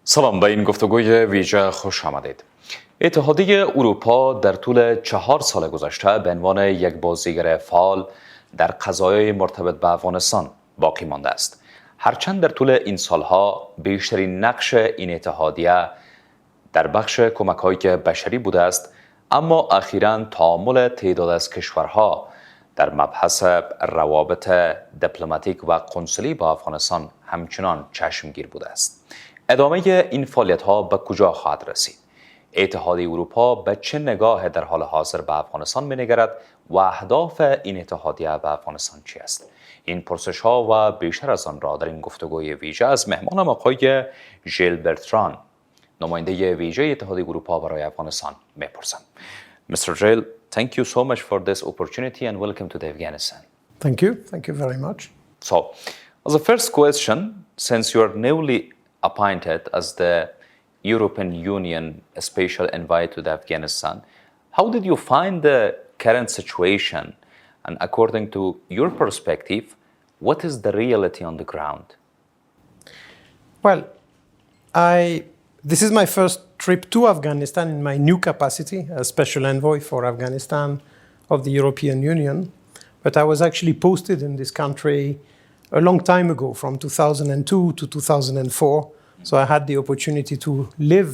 سلام، به این گفتگوی ویژه خوش آمدید. اتحادیه اروپا در طول 4 سال گذشته به عنوان یک بازیگر فعال در قضایای مرتبط به افغانستان باقی مانده است. هرچند در طول این سالها بیشترین نقش این اتحادیه در بخش کمک‌های بشری بوده است، اما اخیراً تعامل تعداد از کشورها در مبحث روابط دیپلماتیک و قنصلی با افغانستان همچنان چشمگیر بوده است. ادامه این فعالیت‌ها به کجا خواهد رسید؟ اتحادیه اروپا به چه نگاه در حال حاضر به افغانستان می‌نگرد و اهداف این اتحادیه به افغانستان چی است؟ این پرسش‌ها و بیشتر از آن را در این گفتگوی ویژه از مهمانم آقای ژیل برتران، نماینده ویژه اتحادیه اروپا برای افغانستان می‌پرسم. Mr. Gilles, thank you so much for this opportunity and welcome to Afghanistan. Thank you. Thank you very much. So, as a first question, since you are newly appointed as the European Union Special Envoy to Afghanistan, how did you find the current situation? And according to your perspective, what is the reality on the ground? Well, this is my first trip to Afghanistan in my new capacity as Special Envoy for Afghanistan of the European Union. But I was actually posted in this country a long time ago, from 2002 to 2004. So I had the opportunity to live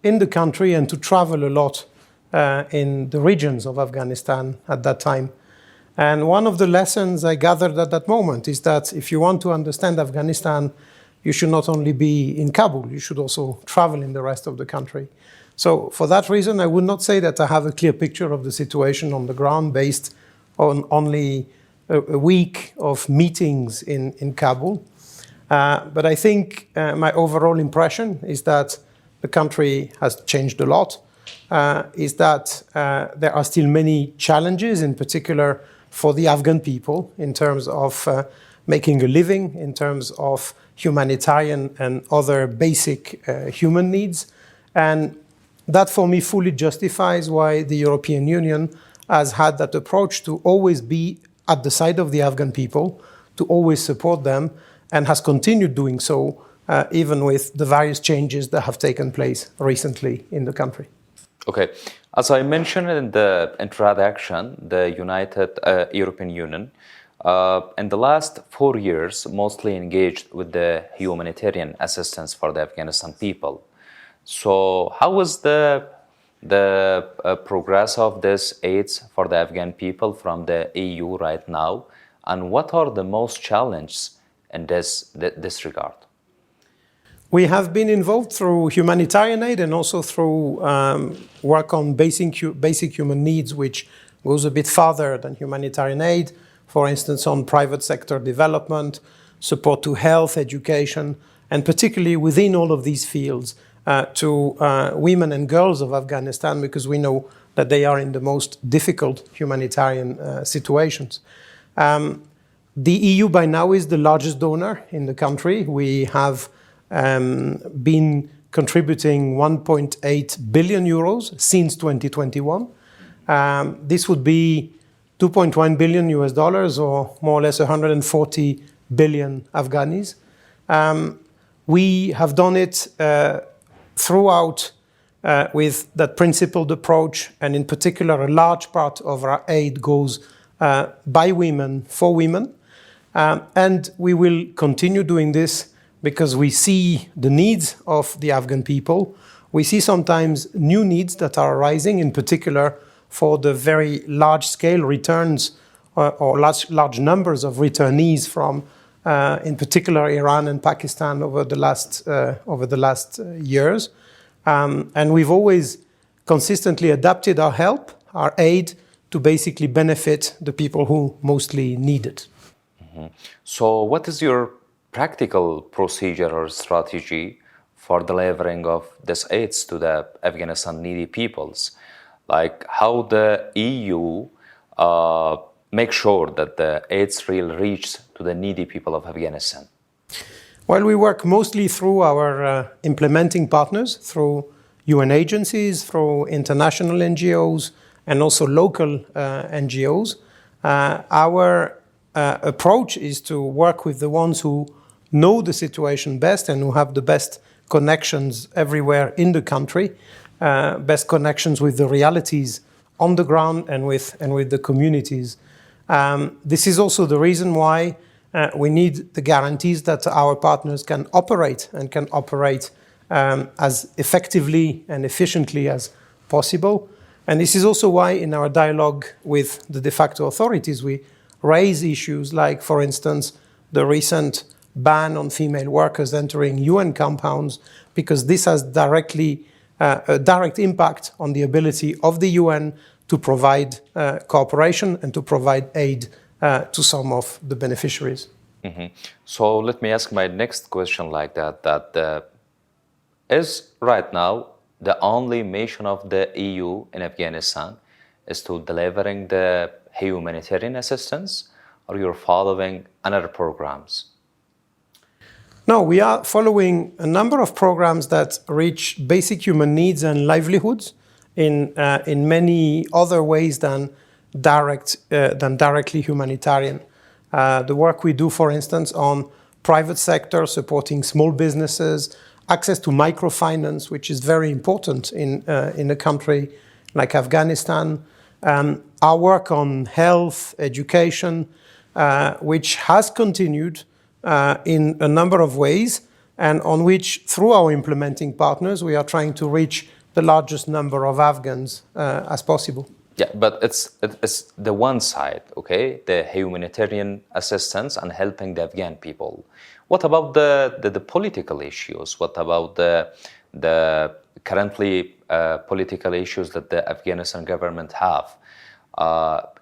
in the country and to travel a lot in the regions of Afghanistan at that time. And one of the lessons I gathered at that moment is that if you want to understand Afghanistan, you should not only be in Kabul, you should also travel in the rest of the country. So for that reason, I would not say that I have a clear picture of the situation on the ground based on only a week of meetings in Kabul. But I think my overall impression is that the country has changed a lot, is that there are still many challenges, in particular for the Afghan people, in terms of making a living, in terms of humanitarian and other basic human needs. And that for me fully justifies why the European Union has had that approach to always be at the side of the Afghan people, to always support them, and has continued doing so, even with the various changes that have taken place recently in the country. Okay. As I mentioned in the introduction, the United European Union in the last 4 years mostly engaged with the humanitarian assistance for the Afghanistan people. So how is the progress of this aid for the Afghan people from the EU right now, and what are the most challenges in this regard? We have been involved through humanitarian aid and also through work on basic human needs, which goes a bit farther than humanitarian aid. For instance, on private sector development, support to health, education, and particularly within all of these fields to women and girls of Afghanistan, because we know that they are in the most difficult humanitarian situations. The EU by now is the largest donor in the country. We have been contributing 1.8 billion euros since 2021. This would be 2.1 billion US dollars, or more or less 140 billion Afghanis. We have done it throughout with that principled approach, and in particular, a large part of our aid goes by women, for women. And we will continue doing this because we see the needs of the Afghan people. We see sometimes new needs that are arising, in particular for the very large-scale returns or large numbers of returnees from, in particular, Iran and Pakistan over the last years. And we've always consistently adapted our help, our aid, to basically benefit the people who mostly need it. Mm-hmm. So what is your practical procedure or strategy for delivering of this aid to the Afghanistan needy peoples? Like how the EU make sure that the aid's really reaches to the needy people of Afghanistan? Well, we work mostly through our implementing partners, through UN agencies, through international NGOs, and also local NGOs. Our approach is to work with the ones who know the situation best and who have the best connections everywhere in the country, best connections with the realities on the ground and with the communities. This is also the reason why we need the guarantees that our partners can operate as effectively and efficiently as possible. And this is also why in our dialogue with the de facto authorities, we raise issues like, for instance, the recent ban on female workers entering UN compounds, because this has a direct impact on the ability of the UN to provide cooperation and to provide aid to some of the beneficiaries. Mm-hmm. So let me ask my next question like that is right now the only mission of the EU in Afghanistan is to delivering the humanitarian assistance, or you're following other programs? No, we are following a number of programs that reach basic human needs and livelihoods in many other ways than directly humanitarian. The work we do, for instance, on private sector, supporting small businesses, access to microfinance, which is very important in a country like Afghanistan. Our work on health, education, which has continued in a number of ways, and on which, through our implementing partners, we are trying to reach the largest number of Afghans as possible. Yeah, but it's the one side, okay? The humanitarian assistance and helping the Afghan people. What about the political issues? What about the currently political issues that the Afghanistan government have?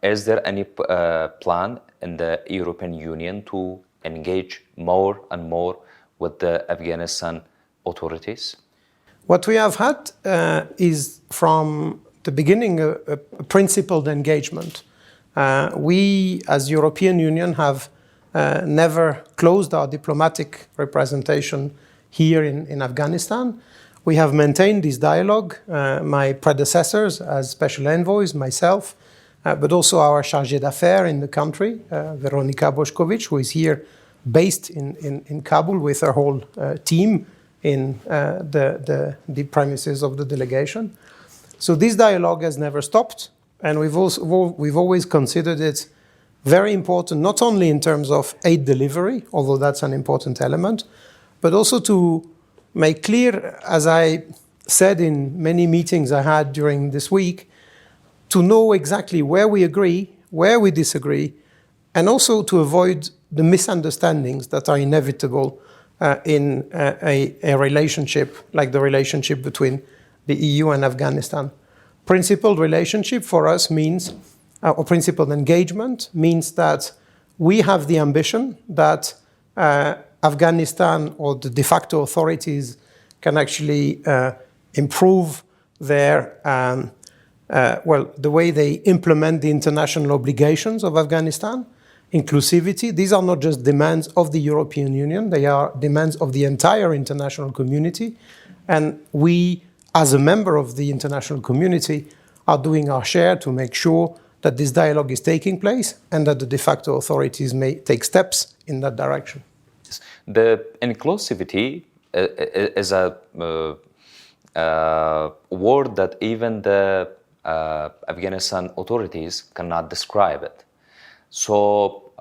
Is there any plan in the European Union to engage more and more with the Afghanistan authorities? What we have had is from the beginning a principled engagement. We, as European Union, have never closed our diplomatic representation here in Afghanistan. We have maintained this dialogue, my predecessors as special envoys, myself, but also our chargée d'affaires in the country, Veronika Bošković, who is here based in Kabul with her whole team in the premises of the delegation. So this dialogue has never stopped, and we've always considered it very important, not only in terms of aid delivery, although that's an important element, but also to make clear, as I said in many meetings I had during this week, to know exactly where we agree, where we disagree, and also to avoid the misunderstandings that are inevitable in a relationship like the relationship between the EU and Afghanistan. Principled relationship for us means, or principled engagement means that we have the ambition that Afghanistan or the de facto authorities can actually improve their, the way they implement the international obligations of Afghanistan. Inclusivity, these are not just demands of the European Union, they are demands of the entire international community. And we, as a member of the international community, are doing our share to make sure that this dialogue is taking place and that the de facto authorities may take steps in that direction. The inclusivity is a word that even the Afghanistan authorities cannot describe it. So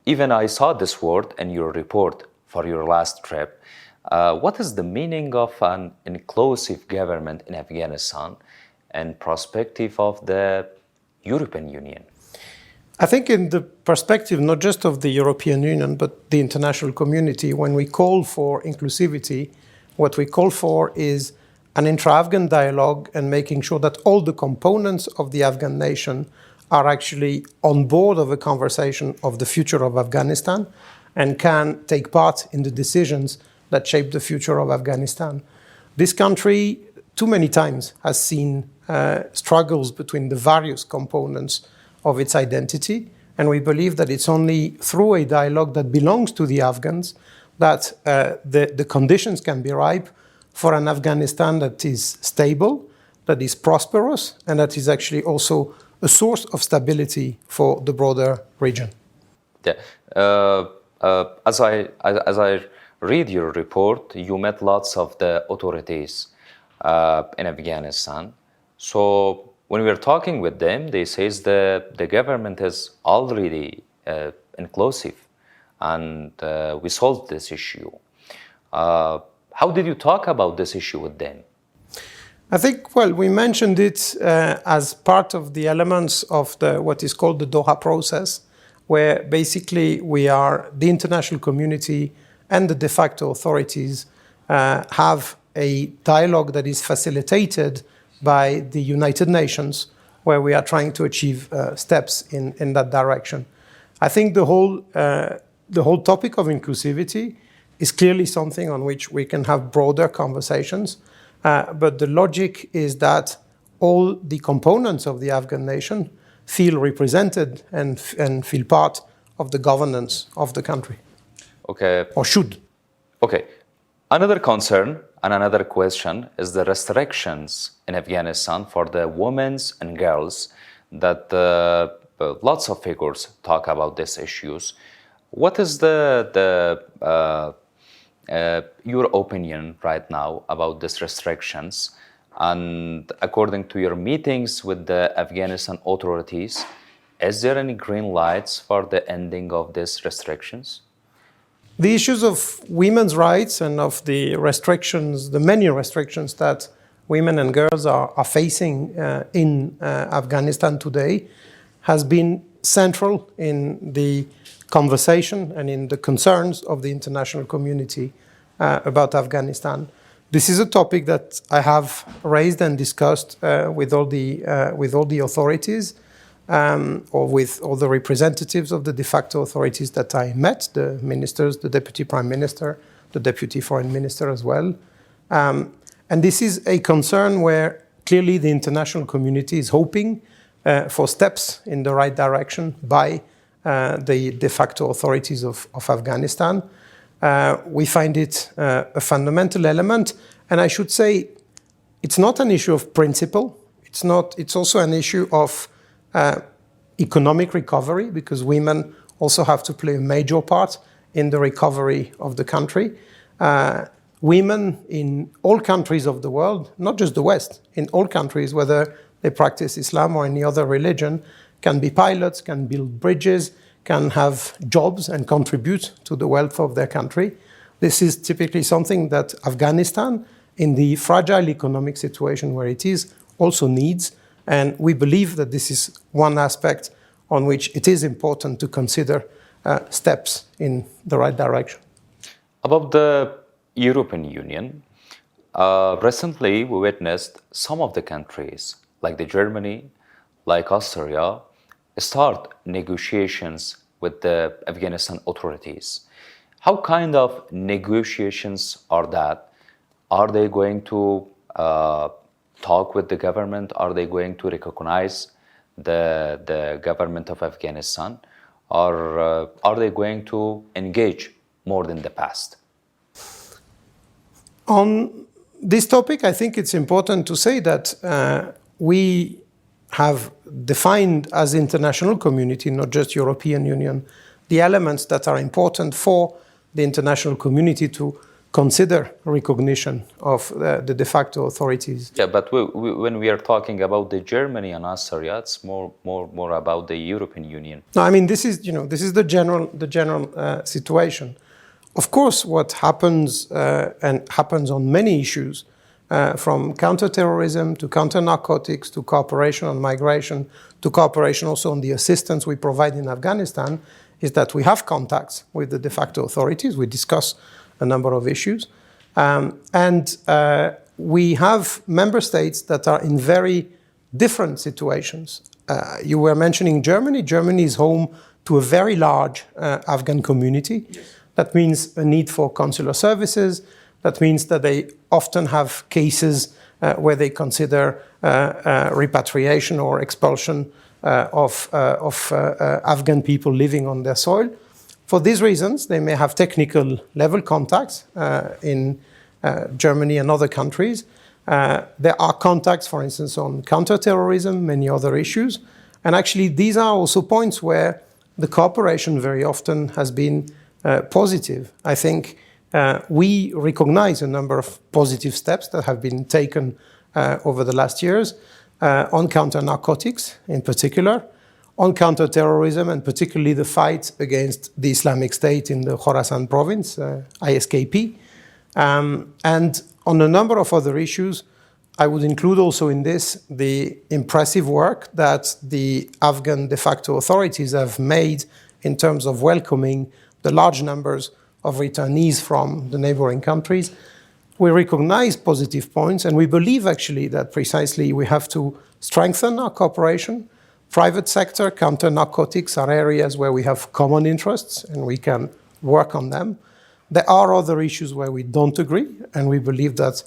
even I saw this word in your report for your last trip. What is the meaning of an inclusive government in Afghanistan and perspective of the European Union? I think in the perspective not just of the European Union, but the international community, when we call for inclusivity, what we call for is an intra-Afghan dialogue and making sure that all the components of the Afghan nation are actually on board of a conversation of the future of Afghanistan and can take part in the decisions that shape the future of Afghanistan. This country, too many times, has seen struggles between the various components of its identity, and we believe that it's only through a dialogue that belongs to the Afghans that the conditions can be ripe for an Afghanistan that is stable, that is prosperous, and that is actually also a source of stability for the broader region. Yeah. As I read your report, you met lots of the authorities in Afghanistan. So when we are talking with them, they says the government is already inclusive, and we solved this issue. How did you talk about this issue with them? I think, well, we mentioned it as part of the elements of what is called the Doha process, where basically the international community and the de facto authorities have a dialogue that is facilitated by the United Nations, where we are trying to achieve steps in that direction. I think the whole topic of inclusivity is clearly something on which we can have broader conversations. But the logic is that all the components of the Afghan nation feel represented and feel part of the governance of the country. Okay. Or should. Okay. Another concern and another question is the restrictions in Afghanistan for the women and girls that lots of figures talk about these issues. What is your opinion right now about these restrictions? And according to your meetings with the Afghanistan authorities, is there any green lights for the ending of these restrictions? The issues of women's rights and of the restrictions, the many restrictions that women and girls are facing in Afghanistan today, has been central in the conversation and in the concerns of the international community about Afghanistan. This is a topic that I have raised and discussed with all the authorities, or with all the representatives of the de facto authorities that I met, the ministers, the deputy prime minister, the deputy foreign minister as well. And this is a concern where clearly the international community is hoping for steps in the right direction by the de facto authorities of Afghanistan. We find it a fundamental element, and I should say it's not an issue of principle. It's also an issue of economic recovery, because women also have to play a major part in the recovery of the country. Women in all countries of the world, not just the West, in all countries, whether they practice Islam or any other religion, can be pilots, can build bridges, can have jobs and contribute to the wealth of their country. This is typically something that Afghanistan, in the fragile economic situation where it is, also needs. And we believe that this is one aspect on which it is important to consider steps in the right direction. About the European Union, recently we witnessed some of the countries, like Germany, like Austria, start negotiations with the Afghanistan authorities. How kind of negotiations are that? Are they going to talk with the government? Are they going to recognize the government of Afghanistan? Or are they going to engage more than the past? On this topic, I think it's important to say that we have defined as international community, not just European Union, the elements that are important for the international community to consider recognition of the de facto authorities. Yeah, but when we are talking about the Germany and Austria, it's more about the European Union. No, I mean this is the general situation. Of course, what happens and happens on many issues, from counterterrorism to counter-narcotics to cooperation on migration to cooperation also on the assistance we provide in Afghanistan, is that we have contacts with the de facto authorities. We discuss a number of issues. And we have member states that are in very different situations. You were mentioning Germany. Germany is home to a very large Afghan community. Yes. That means a need for consular services. That means that they often have cases where they consider repatriation or expulsion of Afghan people living on their soil. For these reasons, they may have technical level contacts in Germany and other countries. There are contacts, for instance, on counterterrorism, many other issues. And actually, these are also points where the cooperation very often has been positive. I think We recognize a number of positive steps that have been taken over the last years on counter-narcotics in particular, on counter-terrorism, and particularly the fight against the Islamic State in the Khorasan province, ISKP. And on a number of other issues, I would include also in this the impressive work that the Afghan de facto authorities have made in terms of welcoming the large numbers of returnees from the neighboring countries. We recognize positive points, and we believe actually that precisely we have to strengthen our cooperation. Private sector, counter-narcotics are areas where we have common interests and we can work on them. There are other issues where we don't agree, and we believe that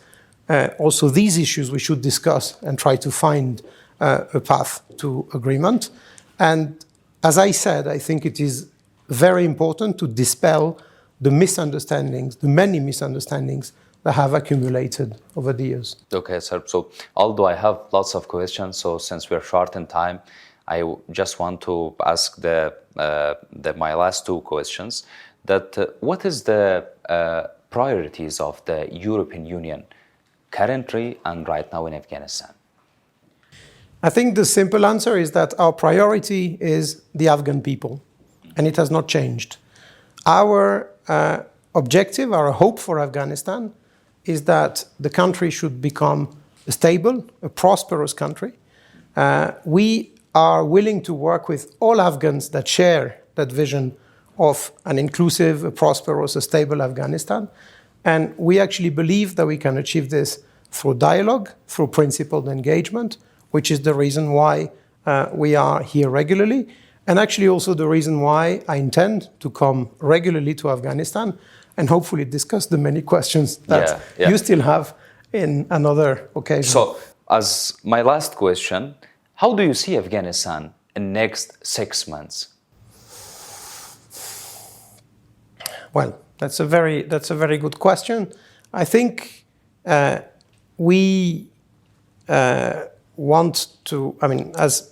also these issues we should discuss and try to find a path to agreement. And as I said, I think it is very important to dispel the misunderstandings, the many misunderstandings that have accumulated over the years. Okay, sir. So although I have lots of questions, so since we're short in time, I just want to ask my last two questions. What is the priorities of the European Union currently and right now in Afghanistan? I think the simple answer is that our priority is the Afghan people, and it has not changed. Our objective, our hope for Afghanistan is that the country should become a stable, a prosperous country. We are willing to work with all Afghans that share that vision of an inclusive, a prosperous, a stable Afghanistan. And we actually believe that we can achieve this through dialogue, through principled engagement, which is the reason why we are here regularly. And actually also the reason why I intend to come regularly to Afghanistan and hopefully discuss the many questions that you still have in another occasion. So, as my last question, how do you see Afghanistan in next 6 months? Well, that's a very good question. I think we want to, as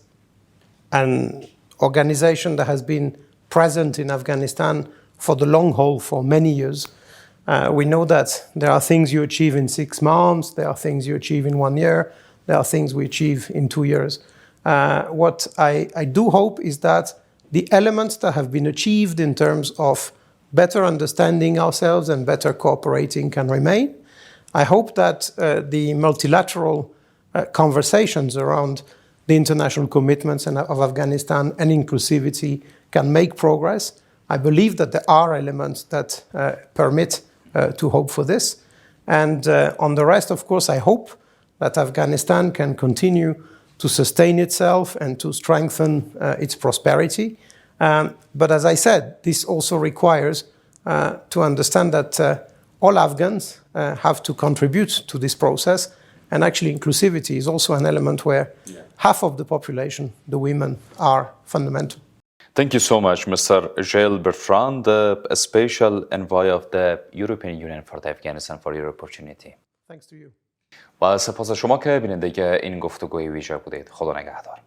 an organization that has been present in Afghanistan for the long haul for many years, we know that there are things you achieve in 6 months, there are things you achieve in 1 year, there are things we achieve in 2 years. What I do hope is that the elements that have been achieved in terms of better understanding ourselves and better cooperating can remain. I hope that the multilateral conversations around the international commitments of Afghanistan and inclusivity can make progress. I believe that there are elements that permit to hope for this. And on the rest, of course, I hope that Afghanistan can continue to sustain itself and to strengthen its prosperity. But as I said, this also requires to understand that all Afghans have to contribute to this process. And actually, inclusivity is also an element where half of the population, the women, are fundamental. Thank you so much, Mr. Gilles Bertrand, the Special Envoy of the European Union for Afghanistan, for your opportunity. Thanks to you. و سپاس شما که بیننده این گفتگوی ویژه بودید. خدا نگهدار.